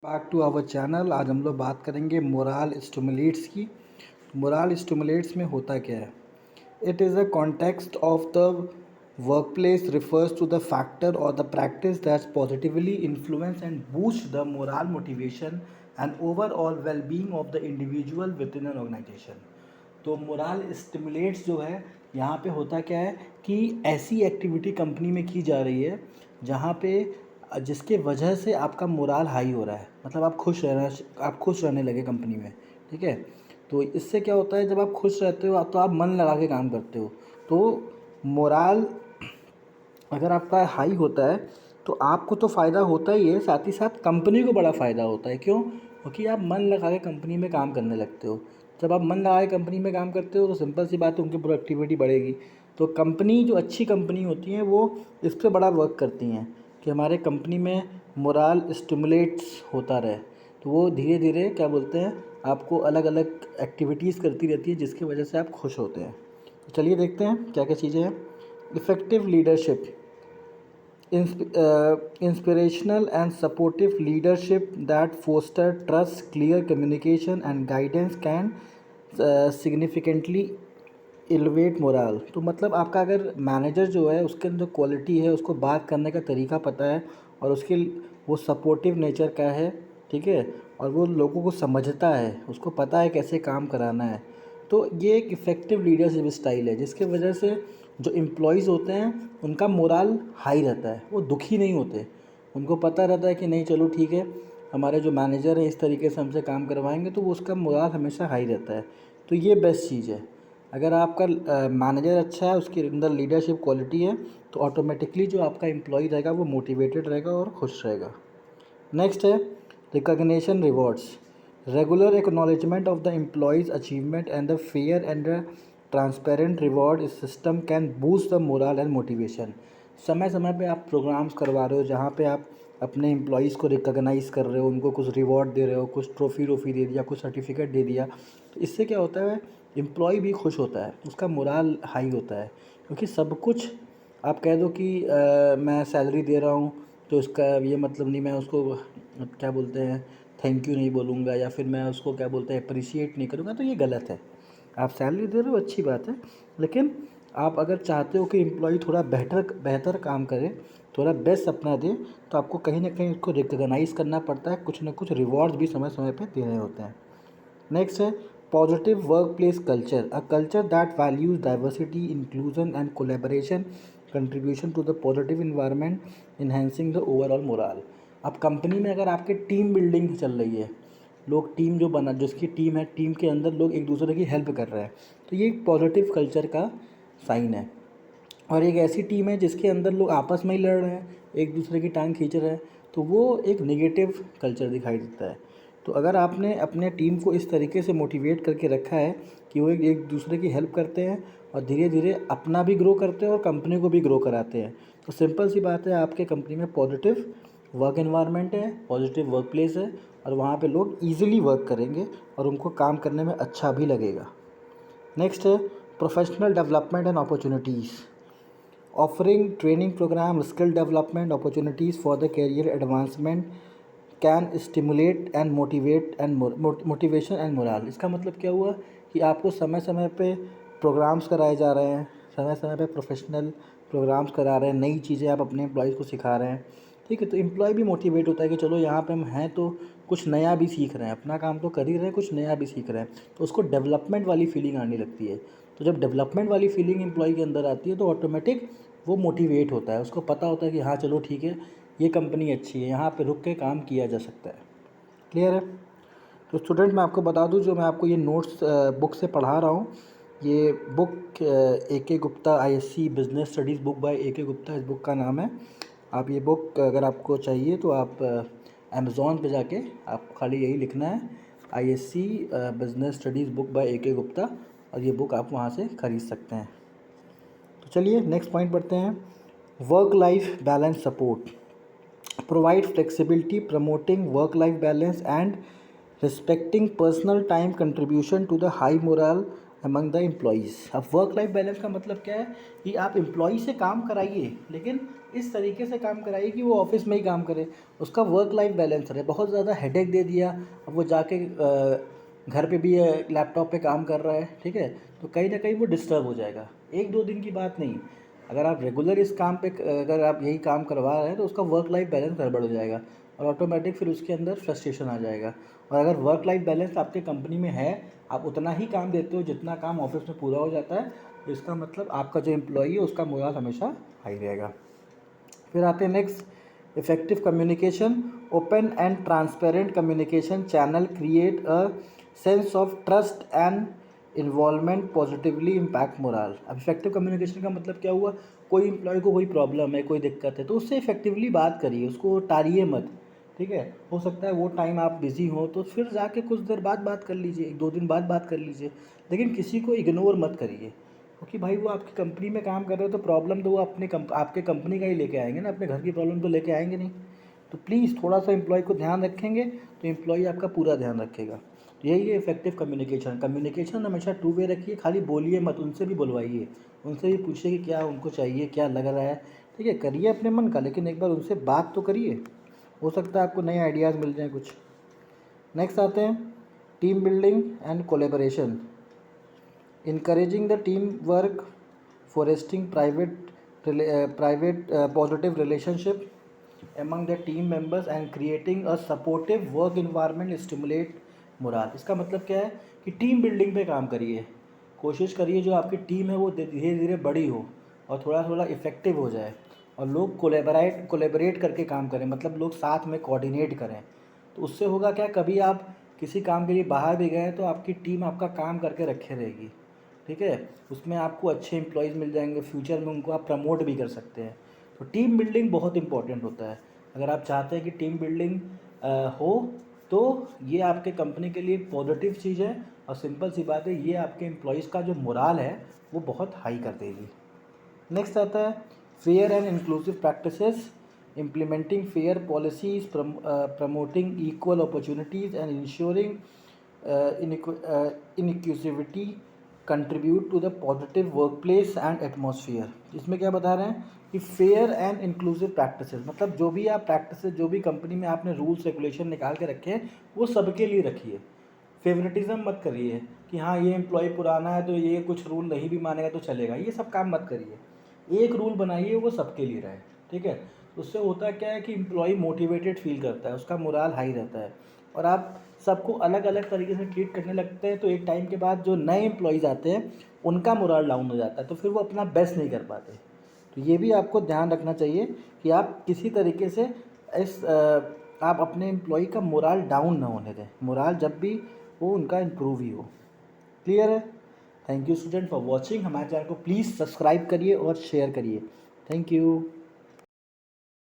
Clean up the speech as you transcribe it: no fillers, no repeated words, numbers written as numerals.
Back to our channel. आज हम लोग बात करेंगे मोराल स्टिमुलेट्स की। मोराल स्टिमुलेट्स में होता क्या है? It is a context of the workplace refers to the factor और the practice that positively influence and boost the moral motivation and overall wellbeing of the individual within an organisation. तो moral stimulates जो है, यहाँ पे होता क्या है कि ऐसी एक्टिविटी कंपनी में की जा रही है जहाँ पे जिसके वजह से आपका मोरल हाई हो रहा है, मतलब आप खुश रहने लगे कंपनी में। ठीक है, तो इससे क्या होता है, जब आप खुश रहते हो तो आप मन लगा के काम करते हो। तो मोरल अगर आपका हाई होता है तो आपको तो फ़ायदा होता ही है, साथ ही साथ कंपनी को बड़ा फ़ायदा होता है। क्यों? क्योंकि आप मन लगा के कंपनी में काम करने लगते हो। जब आप मन लगा के कंपनी में काम करते हो तो सिंपल सी बात है, उनकी प्रोडक्टिविटी बढ़ेगी। तो कंपनी जो अच्छी कंपनी होती हैं वो इस पर बड़ा वर्क करती हैं कि हमारे कंपनी में मोरल स्टिमुलेट्स होता रहे। तो वो धीरे धीरे क्या बोलते हैं, आपको अलग अलग एक्टिविटीज़ करती रहती है जिसकी वजह से आप खुश होते हैं। तो चलिए देखते हैं क्या क्या चीज़ें हैं। Effective leadership, inspirational and supportive leadership that foster trust, clear communication and guidance can significantly elevate morale। तो मतलब आपका अगर मैनेजर जो है उसके अंदर क्वालिटी है, उसको बात करने का तरीका पता है और उसके वो सपोर्टिव नेचर का है, ठीक है, और वो लोगों को समझता है, उसको पता है कैसे काम कराना है, तो ये एक इफ़ेक्टिव लीडरशिप स्टाइल है जिसके वजह से जो एम्प्लॉयज़ होते हैं उनका मोरल हाई रहता है, वो दुखी नहीं होते। उनको पता रहता है कि नहीं चलो ठीक है, हमारे जो मैनेजर है इस तरीके से हमसे काम करवाएंगे, तो वो उसका मोरल हमेशा हाई रहता है। तो ये बेस्ट चीज़ है। अगर आपका मैनेजर अच्छा है, उसके अंदर लीडरशिप क्वालिटी है, तो ऑटोमेटिकली जो आपका एम्प्लॉय रहेगा वो मोटिवेटेड रहेगा और खुश रहेगा। नेक्स्ट है recognition rewards, regular acknowledgement of the employees achievement and the fair and transparent reward system can boost the moral and motivation. समय समय पे आप प्रोग्राम्स करवा रहे हो जहाँ पे आप अपने एम्प्लॉयज़ को रिकॉग्नाइज़ कर रहे हो, उनको कुछ रिवॉर्ड दे रहे हो, कुछ ट्रॉफ़ी दे दिया, कुछ सर्टिफिकेट दे दिया, तो इससे क्या होता है, एम्प्लॉय भी खुश होता है, उसका मोरल हाई होता है। क्योंकि सब कुछ आप कह दो कि मैं सैलरी दे रहा हूँ तो इसका ये मतलब नहीं मैं उसको क्या बोलते हैं थैंक यू नहीं बोलूँगा, या फिर मैं उसको क्या बोलते हैं अप्रिशिएट नहीं करूँगा, तो ये गलत है। आप सैलरी दे रहे हो अच्छी बात है, लेकिन आप अगर चाहते हो कि एम्प्लॉय थोड़ा बेहतर काम करे, थोड़ा बेस्ट अपना दे, तो आपको कहीं ना कहीं उसको रिकॉग्नाइज़ करना पड़ता है, कुछ ना कुछ रिवॉर्ड्स भी समय समय पे देने होते हैं। नेक्स्ट है positive work place culture, a culture that values diversity, inclusion and collaboration contribution to the positive environment, enhancing the overall morale. अब कंपनी में अगर आपके टीम बिल्डिंग चल रही है, लोग टीम जो बना जिसकी टीम है, टीम के अंदर लोग एक दूसरे की हेल्प कर रहे हैं, तो ये एक पॉजिटिव कल्चर का साइन है। और एक ऐसी टीम है जिसके अंदर लोग आपस में ही लड़ रहे हैं, एक दूसरे की टांग खींच रहे हैं, तो वो एक नेगेटिव कल्चर दिखाई देता है। तो अगर आपने अपने टीम को इस तरीके से मोटिवेट करके रखा है कि वो एक दूसरे की हेल्प करते हैं और धीरे धीरे अपना भी ग्रो करते हैं और कंपनी को भी ग्रो कराते हैं, तो सिंपल सी बात है, आपके कंपनी में पॉजिटिव वर्क एनवायरनमेंट है, पॉजिटिव वर्क प्लेस है, और वहाँ पे लोग ईजिली वर्क करेंगे और उनको काम करने में अच्छा भी लगेगा। नेक्स्ट है professional development and opportunities, offering training program, skill development opportunities for the career advancement can stimulate and motivation and morale। इसका मतलब क्या हुआ कि आपको समय समय पे प्रोग्राम्स कराए जा रहे हैं, समय समय पे प्रोफेशनल प्रोग्राम्स करा रहे हैं, नई चीज़ें आप अपने एम्प्लॉयज़ को सिखा रहे हैं, ठीक है, तो एम्प्लॉय भी मोटिवेट होता है कि चलो यहाँ पे हम हैं तो कुछ नया भी सीख रहे हैं, अपना काम तो कर ही रहे हैं, कुछ नया भी सीख रहे हैं, तो उसको डेवलपमेंट वाली फीलिंग आने लगती है। तो जब डेवलपमेंट वाली फीलिंग एम्प्लॉय के अंदर आती है तो ऑटोमेटिक वो मोटिवेट होता है, उसको पता होता है कि हाँ चलो ठीक है, ये कंपनी अच्छी है, यहाँ पे रुक के काम किया जा सकता है। क्लियर है? तो स्टूडेंट मैं आपको बता दूं, जो मैं आपको ये नोट्स बुक से पढ़ा रहा हूँ, ये book A K. Gupta ISC business studies book by A K. Gupta, इस बुक का नाम है। आप ये बुक अगर आपको चाहिए तो आप अमेज़ॉन पे जाके आप खाली यही लिखना है ISC business studies book by A K. Gupta, और ये बुक आप वहाँ से ख़रीद सकते हैं। तो चलिए नेक्स्ट पॉइंट पढ़ते हैं। Work life balance support, provide flexibility promoting work life balance and respecting personal time contribution to the high morale among the employees. अब वर्क लाइफ बैलेंस का मतलब क्या है कि आप एम्प्लॉय से काम कराइए, लेकिन इस तरीके से काम कराइए कि वो ऑफिस में ही काम करे, उसका वर्क लाइफ बैलेंस रहे। बहुत ज़्यादा हेडेक दे दिया, अब वो जाके घर पे भी लैपटॉप पे काम कर रहा है, ठीक है, तो कहीं ना कहीं वो डिस्टर्ब हो जाएगा। एक दो दिन की बात नहीं, अगर आप रेगुलर इस काम पे अगर आप यही काम करवा रहे हैं तो उसका वर्क लाइफ बैलेंस गड़बड़ हो जाएगा और ऑटोमेटिक फिर उसके अंदर फ्रस्ट्रेशन आ जाएगा। और अगर वर्क लाइफ बैलेंस आपके कंपनी में है, आप उतना ही काम देते हो जितना काम ऑफिस में पूरा हो जाता है, तो इसका मतलब आपका जो एम्प्लॉई है उसका मोरल हमेशा हाई रहेगा। फिर आते हैं next, effective communication. Open and transparent communication channel create a sense of trust and involvement positively impact moral. अब इफेक्टिव कम्युनिकेशन का मतलब क्या हुआ, कोई इम्प्लॉय को कोई प्रॉब्लम है, कोई दिक्कत है, तो उससे इफेक्टिवली बात करिए, उसको टारिए मत, ठीक है। हो सकता है वो टाइम आप बिज़ी हो तो फिर जाके कुछ देर बाद बात कर लीजिए, एक दो दिन बाद बात कर लीजिए, लेकिन किसी को इग्नोर मत करिए, क्योंकि भाई वो आपकी कंपनी में काम कर रहे हो तो प्रॉब्लम तो वो आपके कंपनी का ही लेके आएंगे ना, अपने घर की प्रॉब्लम तो लेके आएंगे नहीं। तो प्लीज़ थोड़ा सा एम्प्लॉय को ध्यान रखेंगे तो एम्प्लॉय आपका पूरा ध्यान रखेगा। तो यही है इफेक्टिव कम्युनिकेशन। कम्युनिकेशन हमेशा टू वे रखिए, खाली बोलिए मत, उनसे भी बुलवाइए, उनसे भी पूछिए कि क्या उनको चाहिए, क्या लग रहा है, ठीक है, करिए अपने मन का, लेकिन एक बार उनसे बात तो करिए, हो सकता है आपको नए आइडियाज़ मिल जाएँ कुछ। नेक्स्ट आते हैं team building and collaboration. Encouraging the teamwork, fostering positive relationship among the team members and creating a supportive work environment stimulate morale। इसका मतलब क्या है कि टीम बिल्डिंग पे काम करिए, कोशिश करिए जो आपकी टीम है वो धीरे धीरे बड़ी हो और थोड़ा थोड़ा इफेक्टिव हो जाए, और लोग कोलेबरेट करके काम करें, मतलब लोग साथ में कोऑर्डिनेट करें। तो उससे होगा क्या, कभी आप किसी काम के लिए बाहर भी गए तो आपकी टीम आपका काम करके रखे रहेगी, ठीक है, उसमें आपको अच्छे एम्प्लॉयज़ मिल जाएंगे, फ्यूचर में उनको आप प्रमोट भी कर सकते हैं। तो टीम बिल्डिंग बहुत इंपॉर्टेंट होता है। अगर आप चाहते हैं कि टीम बिल्डिंग हो तो ये आपके कंपनी के लिए एक पॉजिटिव चीज़ है, और सिंपल सी बात है, ये आपके एम्प्लॉयज़ का जो मोराल है वो बहुत हाई कर देगी। नेक्स्ट आता है fair and inclusive practices. Implementing fair policies, promoting equal opportunities and ensuring inclusivity contribute to the positive work place and atmosphere. इसमें क्या बता रहे हैं कि फेयर एंड इंक्लूसिव प्रैक्टिसेस, मतलब जो भी आप प्रैक्टिसेस, जो भी कंपनी में आपने रूल्स रेगुलेशन निकाल के रखे हैं वो सबके लिए रखिए। फेवरेटिज्म मत करिए कि हाँ ये एम्प्लॉय पुराना है तो ये कुछ रूल नहीं भी मानेगा तो चलेगा, ये सब काम मत करिए। एक रूल बनाइए वो सबके लिए रहे, ठीक है। उससे होता क्या है कि एम्प्लॉय मोटिवेटेड फील करता है, उसका मोराल हाई रहता है, और आप सबको अलग अलग तरीके से ट्रीट करने लगते हैं तो एक टाइम के बाद जो नए एम्प्लॉयज़ आते हैं उनका मोराल डाउन हो जाता है, तो फिर वो अपना बेस्ट नहीं कर पाते। तो ये भी आपको ध्यान रखना चाहिए कि आप किसी तरीके से आप अपने एम्प्लॉय का मोराल डाउन ना होने दें, मोराल जब भी वो उनका इम्प्रूव ही हो। क्लियर है? Thank you student for watching. हमारे चैनल को प्लीज़ सब्सक्राइब करिए और शेयर करिए। Thank you.